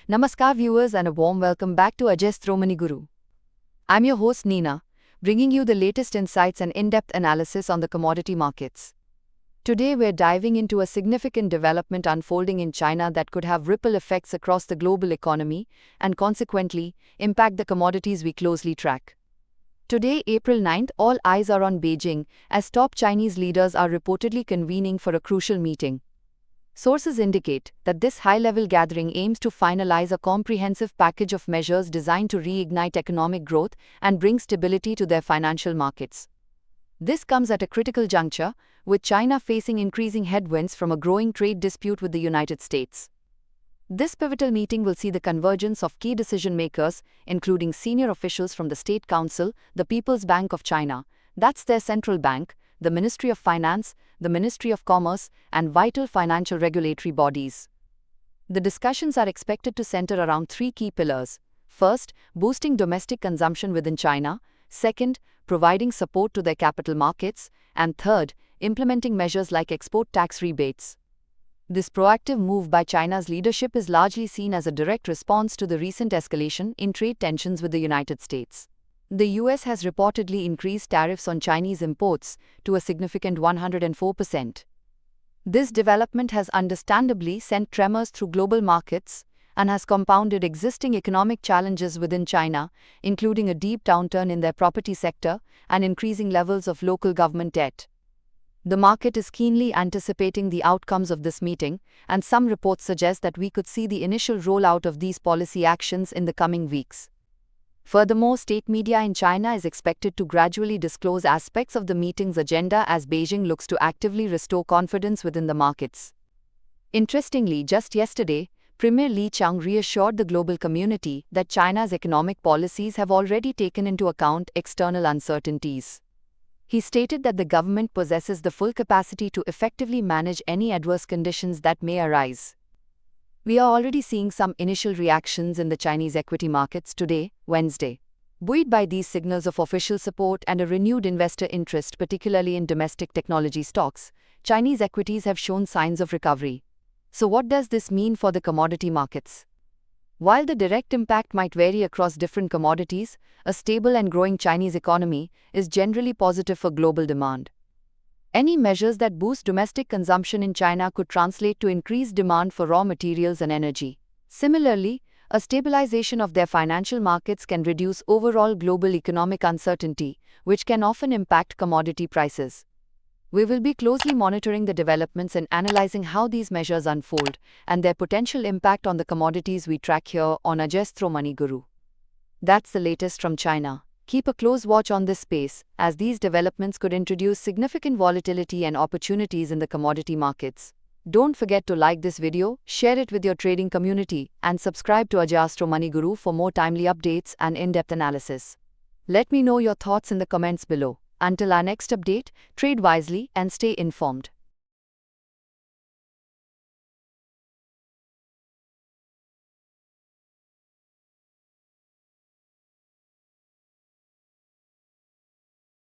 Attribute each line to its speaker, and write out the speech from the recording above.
Speaker 1: Namaskar viewers and a warm welcome back to Ajastro Maniguru. I'm your host Neena, bringing you the latest insights and in-depth analysis on the commodity markets. Today we're diving into a significant development unfolding in China that could have ripple effects across the global economy and consequently impact the commodities we closely track. Today, April 9th, all eyes are on Beijing as top Chinese leaders are reportedly convening for a crucial meeting. Sources indicate that this high-level gathering aims to finalize a comprehensive package of measures designed to reignite economic growth and bring stability to their financial markets. This comes at a critical juncture, with China facing increasing headwinds from a growing trade dispute with the United States. This pivotal meeting will see the convergence of key decision-makers, including senior officials from the State Council, the People's Bank of China, that's their central bank, the Ministry of Finance, the Ministry of Commerce, and vital financial regulatory bodies. The discussions are expected to center around three key pillars. First, boosting domestic consumption within China. Second, providing support to their capital markets. And third, implementing measures like export tax rebates. This proactive move by China's leadership is largely seen as a direct response to the recent escalation in trade tensions with the United States. The US has reportedly increased tariffs on Chinese imports to a significant 104%. This development has understandably sent tremors through global markets and has compounded existing economic challenges within China, including a deep downturn in their property sector and increasing levels of local government debt. The market is keenly anticipating the outcomes of this meeting, and some reports suggest that we could see the initial rollout of these policy actions in the coming weeks. Furthermore, state media in China is expected to gradually disclose aspects of the meeting's agenda as Beijing looks to actively restore confidence within the markets. Interestingly, just yesterday, Premier Li Qiang reassured the global community that China's economic policies have already taken into account external uncertainties. He stated that the government possesses the full capacity to effectively manage any adverse conditions that may arise. We are already seeing some initial reactions in the Chinese equity markets today, Wednesday. Buoyed by these signals of official support and a renewed investor interest, particularly in domestic technology stocks, Chinese equities have shown signs of recovery. So what does this mean for the commodity markets? While the direct impact might vary across different commodities, a stable and growing Chinese economy is generally positive for global demand. Any measures that boost domestic consumption in China could translate to increased demand for raw materials and energy. Similarly, a stabilization of their financial markets can reduce overall global economic uncertainty, which can often impact commodity prices. We will be closely monitoring the developments and analyzing how these measures unfold and their potential impact on the commodities we track here on Ajastro Maniguru. That's the latest from China. Keep a close watch on this space, as these developments could introduce significant volatility and opportunities in the commodity markets. Don't forget to like this video, share it with your trading community, and subscribe to Ajastro Maniguru for more timely updates and in-depth analysis. Let me know your thoughts in the comments below. Until our next update, trade wisely and stay informed.